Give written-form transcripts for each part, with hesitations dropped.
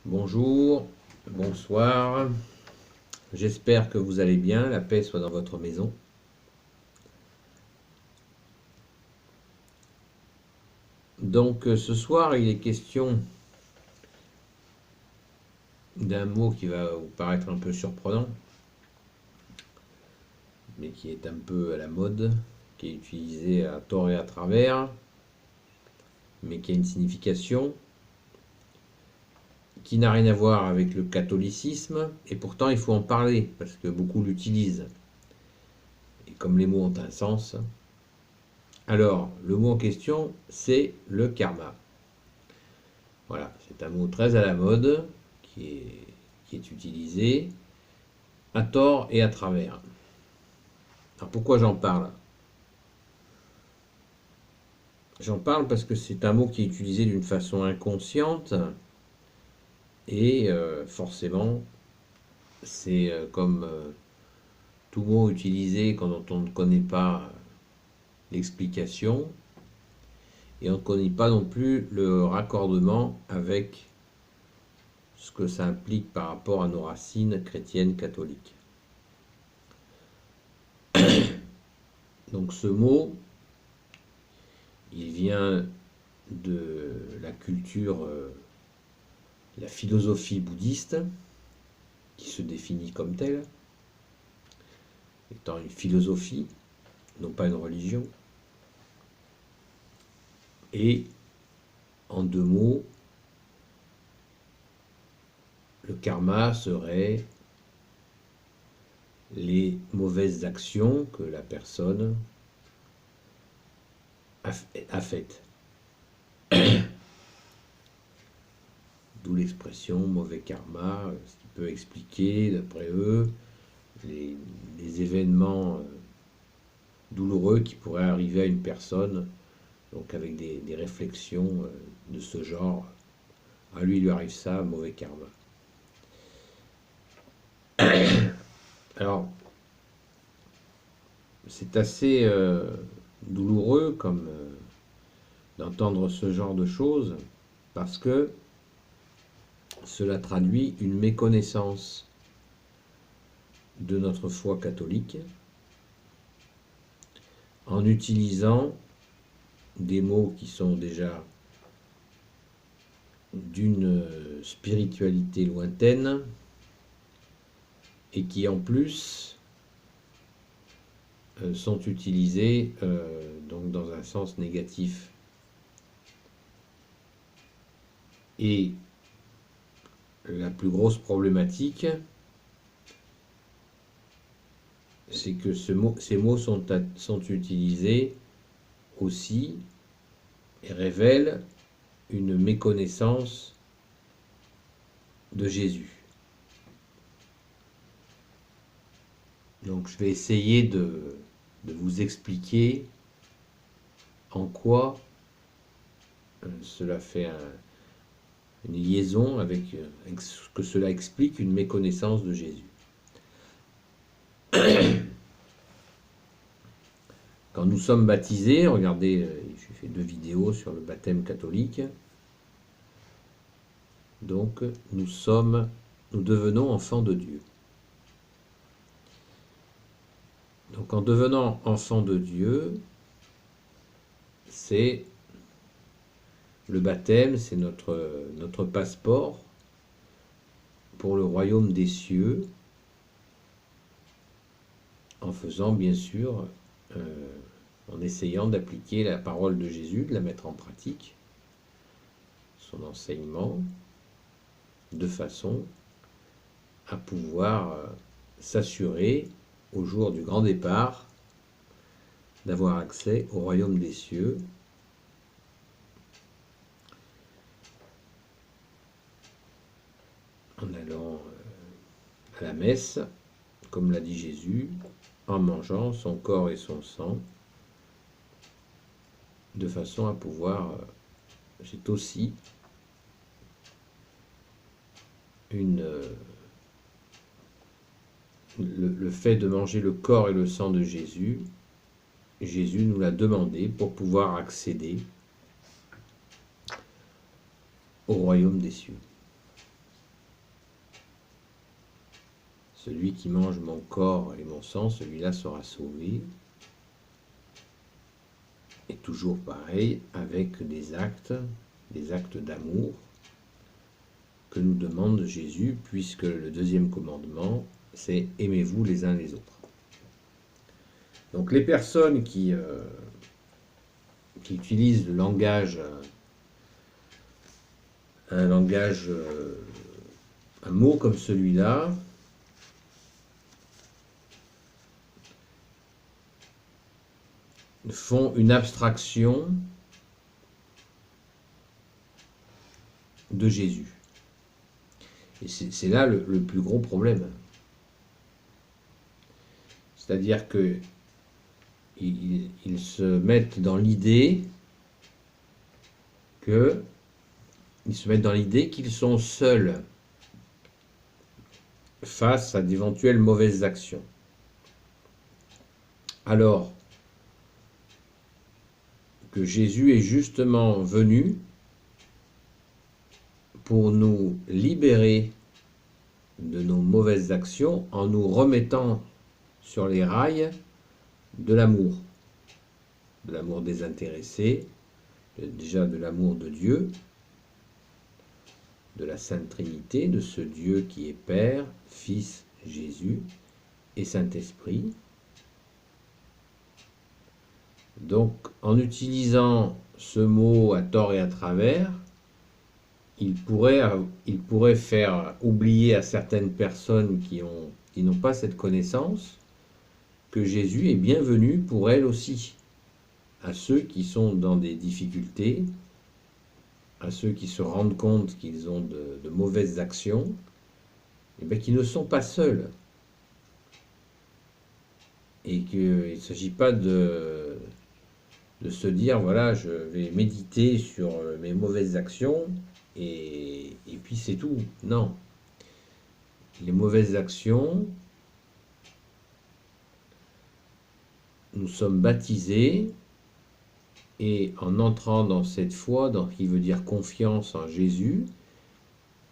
Bonjour, bonsoir, j'espère que vous allez bien, la paix soit dans votre maison. Donc ce soir il est question d'un mot qui va vous paraître un peu surprenant, mais qui est un peu à la mode, qui est utilisé à tort et à travers, mais qui a une signification qui n'a rien à voir avec le catholicisme, et pourtant il faut en parler, parce que beaucoup l'utilisent. Et comme les mots ont un sens, alors le mot en question c'est le karma. Voilà, c'est un mot très à la mode qui est utilisé à tort et à travers. Alors pourquoi j'en parle? J'en parle parce que c'est un mot qui est utilisé d'une façon inconsciente et forcément c'est comme tout mot utilisé quand on ne connaît pas l'explication et on ne connaît pas non plus le raccordement avec ce que ça implique par rapport à nos racines chrétiennes catholiques. Donc ce mot, il vient de la culture, la philosophie bouddhiste, qui se définit comme telle, étant une philosophie, non pas une religion. Et en deux mots, le karma serait les mauvaises actions que la personne a faites. D'où l'expression mauvais karma, ce qui peut expliquer, d'après eux, les événements douloureux qui pourraient arriver à une personne, donc avec des réflexions de ce genre. À lui, il lui arrive ça, mauvais karma. Alors, c'est assez douloureux comme d'entendre ce genre de choses parce que cela traduit une méconnaissance de notre foi catholique en utilisant des mots qui sont déjà d'une spiritualité lointaine et qui en plus sont utilisés donc dans un sens négatif. Et la plus grosse problématique, c'est que ces mots sont utilisés aussi et révèlent une méconnaissance de Jésus. Donc je vais essayer de vous expliquer en quoi cela fait une liaison avec ce que cela explique une méconnaissance de Jésus. Quand nous sommes baptisés, regardez, j'ai fait 2 vidéos sur le baptême catholique. Donc nous devenons enfants de Dieu. Donc en devenant enfants de Dieu, c'est le baptême, c'est notre passeport pour le royaume des cieux, en faisant bien sûr, en essayant d'appliquer la parole de Jésus, de la mettre en pratique, son enseignement, de façon à pouvoir s'assurer au jour du grand départ d'avoir accès au royaume des cieux en allant à la messe, comme l'a dit Jésus, en mangeant son corps et son sang, de façon à pouvoir, c'est aussi le fait de manger le corps et le sang de Jésus, Jésus nous l'a demandé pour pouvoir accéder au royaume des cieux. Celui qui mange mon corps et mon sang, celui-là sera sauvé. Et toujours pareil, avec des actes d'amour que nous demande Jésus, puisque le deuxième commandement, c'est aimez-vous les uns les autres. Donc les personnes qui utilisent le langage, un mot comme celui-là, font une abstraction de Jésus. Et c'est là le plus gros problème. C'est-à-dire que ils se mettent dans l'idée qu'ils sont seuls face à d'éventuelles mauvaises actions. Alors que Jésus est justement venu pour nous libérer de nos mauvaises actions en nous remettant sur les rails de l'amour désintéressé, déjà de l'amour de Dieu, de la Sainte Trinité, de ce Dieu qui est Père, Fils, Jésus et Saint-Esprit. Donc, en utilisant ce mot à tort et à travers, il pourrait faire oublier à certaines personnes qui n'ont pas cette connaissance que Jésus est bienvenu pour elles aussi, à ceux qui sont dans des difficultés, à ceux qui se rendent compte qu'ils ont de mauvaises actions, et bien qu'ils ne sont pas seuls. Et qu'il ne s'agit pas de se dire, voilà, je vais méditer sur mes mauvaises actions, et puis c'est tout. Non. Les mauvaises actions, nous sommes baptisés, et en entrant dans cette foi, qui veut dire confiance en Jésus,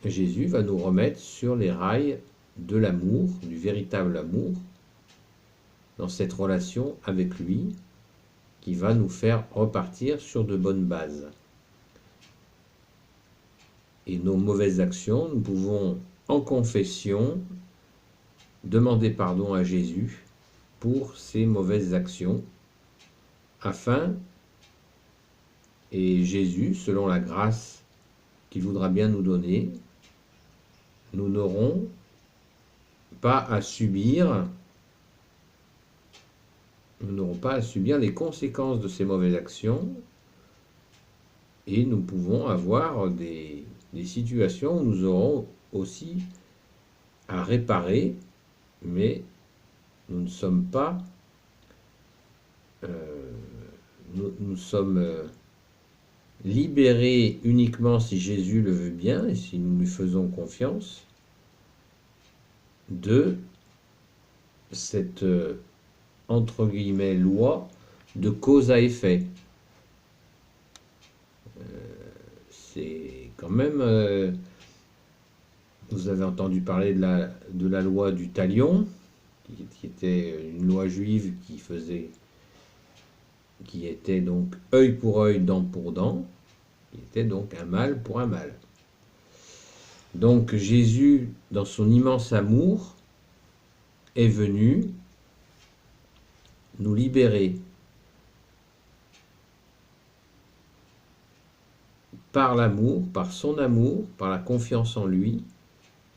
Jésus va nous remettre sur les rails de l'amour, du véritable amour, dans cette relation avec lui, qui va nous faire repartir sur de bonnes bases. Et nos mauvaises actions, nous pouvons, en confession, demander pardon à Jésus pour ces mauvaises actions, et Jésus, selon la grâce qu'il voudra bien nous donner, nous n'aurons pas à subir les conséquences de ces mauvaises actions, et nous pouvons avoir des situations où nous aurons aussi à réparer, mais nous ne sommes pas nous sommes libérés uniquement si Jésus le veut bien et si nous lui faisons confiance de cette entre guillemets loi de cause à effet. C'est quand même vous avez entendu parler de la loi du talion, qui était une loi juive qui était donc œil pour œil, dent pour dent, qui était donc un mal pour un mal. Donc Jésus, dans son immense amour, est venu nous libérer par l'amour, par son amour, par la confiance en lui,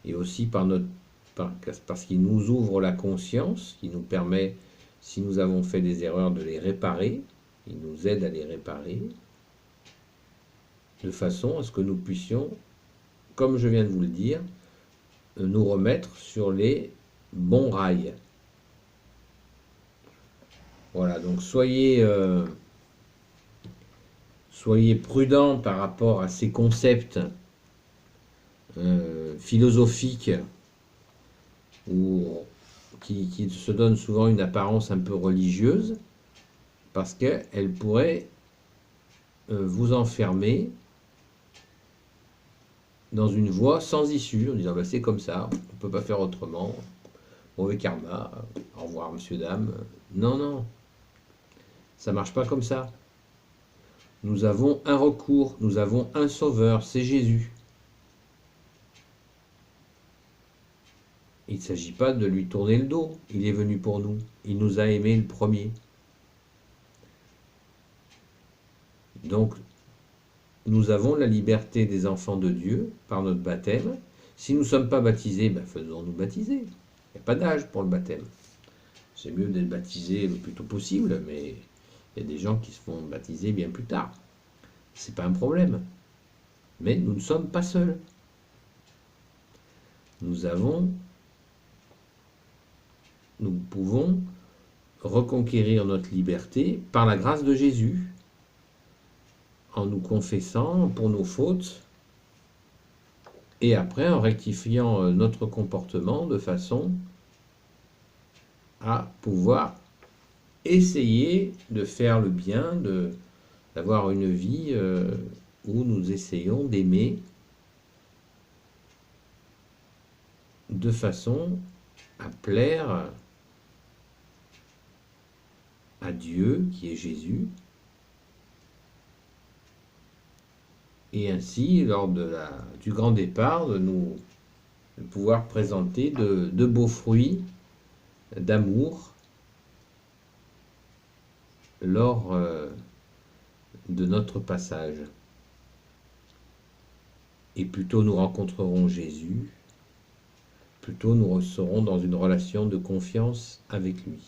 et aussi parce qu'il nous ouvre la conscience, qui nous permet, si nous avons fait des erreurs, de les réparer. Il nous aide à les réparer, de façon à ce que nous puissions, comme je viens de vous le dire, nous remettre sur les bons rails. Voilà, donc soyez prudents par rapport à ces concepts philosophiques qui se donnent souvent une apparence un peu religieuse, parce qu'elle pourrait vous enfermer dans une voie sans issue, en disant bah, c'est comme ça, on ne peut pas faire autrement, mauvais karma, au revoir monsieur, dame. Non, non, ça marche pas comme ça. Nous avons un recours, nous avons un sauveur, c'est Jésus. Il ne s'agit pas de lui tourner le dos, il est venu pour nous, il nous a aimés le premier. Donc, nous avons la liberté des enfants de Dieu par notre baptême. Si nous ne sommes pas baptisés, ben faisons-nous baptiser. Il n'y a pas d'âge pour le baptême. C'est mieux d'être baptisé le plus tôt possible, mais il y a des gens qui se font baptiser bien plus tard. C'est pas un problème. Mais nous ne sommes pas seuls. Nous pouvons reconquérir notre liberté par la grâce de Jésus, en nous confessant pour nos fautes, et après en rectifiant notre comportement de façon à pouvoir essayer de faire le bien, d'avoir une vie où nous essayons d'aimer de façon à plaire à Dieu qui est Jésus. Et ainsi, lors du grand départ, de pouvoir présenter de beaux fruits d'amour lors de notre passage. Et plus tôt nous rencontrerons Jésus, plus tôt nous serons dans une relation de confiance avec lui.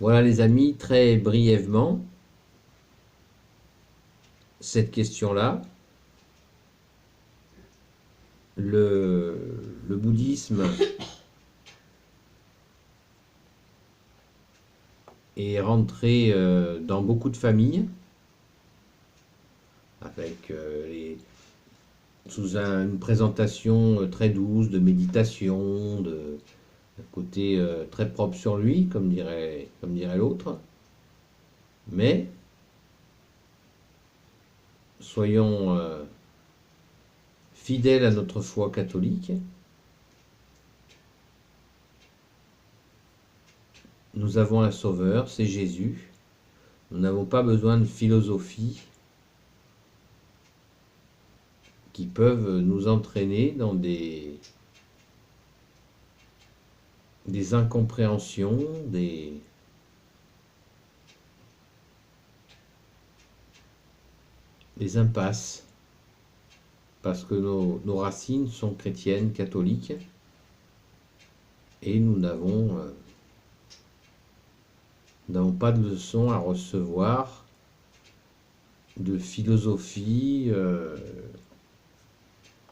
Voilà les amis, très brièvement, cette question-là. Le bouddhisme est rentré dans beaucoup de familles, avec sous une présentation très douce de méditation, un côté très propre sur lui, comme dirait l'autre. Mais soyons fidèles à notre foi catholique. Nous avons un sauveur, c'est Jésus. Nous n'avons pas besoin de philosophie qui peuvent nous entraîner dans des incompréhensions, des impasses, parce que nos racines sont chrétiennes, catholiques, et nous n'avons pas de leçons à recevoir de philosophie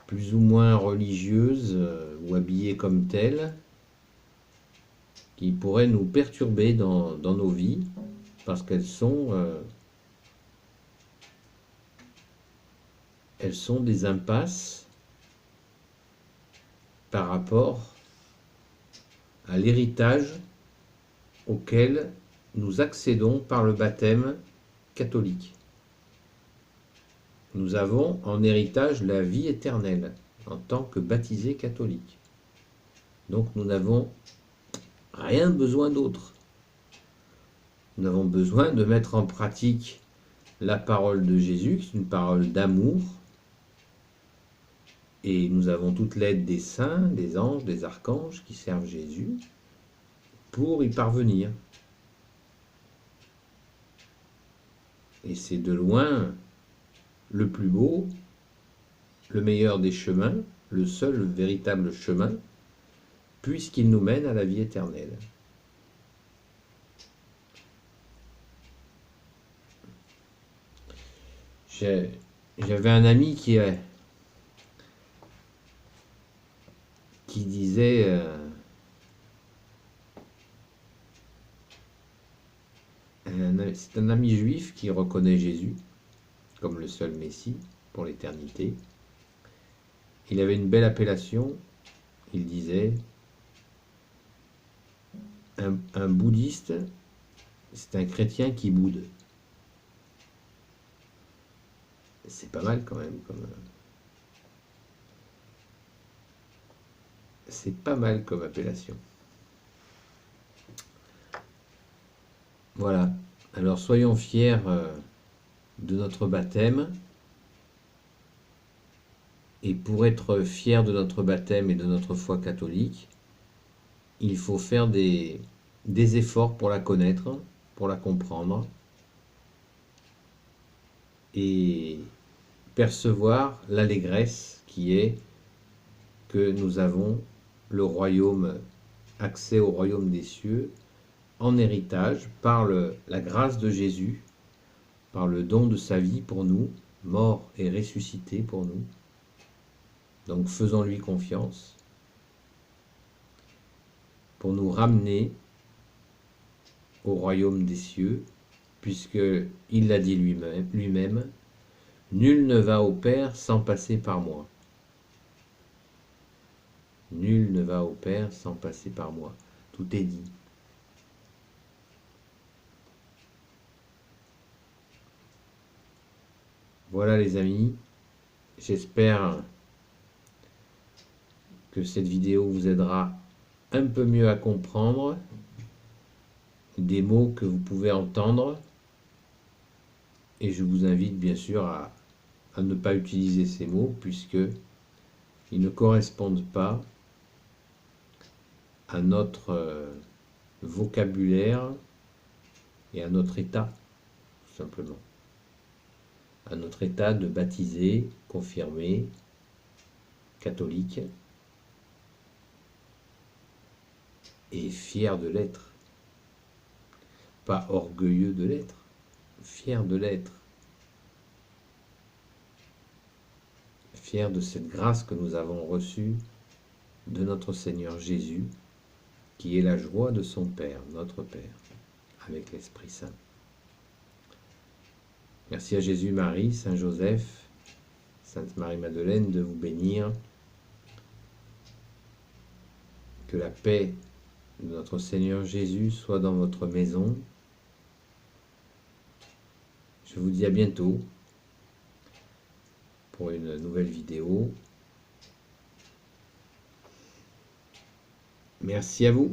plus ou moins religieuse ou habillée comme telle, qui pourraient nous perturber dans nos vies, parce qu'elles sont des impasses par rapport à l'héritage auquel nous accédons par le baptême catholique. Nous avons en héritage la vie éternelle en tant que baptisés catholiques. Donc nous n'avons rien besoin d'autre. Nous avons besoin de mettre en pratique la parole de Jésus, qui est une parole d'amour, et nous avons toute l'aide des saints, des anges, des archanges qui servent Jésus pour y parvenir. Et c'est de loin le plus beau, le meilleur des chemins, le seul véritable chemin, puisqu'il nous mène à la vie éternelle. J'avais un ami qui disait c'est un ami juif qui reconnaît Jésus comme le seul Messie pour l'éternité. Il avait une belle appellation, il disait un bouddhiste, c'est un chrétien qui boude. C'est pas mal quand même. c'est pas mal comme appellation. Voilà. Alors soyons fiers de notre baptême. Et pour être fier de notre baptême et de notre foi catholique, il faut faire des efforts pour la connaître, pour la comprendre et percevoir l'allégresse qui est que nous avons le royaume, accès au royaume des cieux en héritage par la grâce de Jésus, par le don de sa vie pour nous, mort et ressuscité pour nous. Donc faisons-lui confiance pour nous ramener au royaume des cieux, puisqu'il l'a dit lui-même, nul ne va au Père sans passer par moi. Nul ne va au Père sans passer par moi. Tout est dit. Voilà les amis, j'espère que cette vidéo vous aidera un peu mieux à comprendre des mots que vous pouvez entendre, et je vous invite bien sûr à ne pas utiliser ces mots puisque ils ne correspondent pas à notre vocabulaire et à notre état, tout simplement. À notre état de baptisé, confirmé, catholique, et fier de l'être. Pas orgueilleux de l'être, fier de l'être. Fier de cette grâce que nous avons reçue de notre Seigneur Jésus, qui est la joie de son Père, notre Père, avec l'Esprit Saint. Merci à Jésus, Marie, Saint Joseph, Sainte Marie-Madeleine de vous bénir. Que la paix de notre Seigneur Jésus soit dans votre maison. Je vous dis à bientôt pour une nouvelle vidéo. Merci à vous.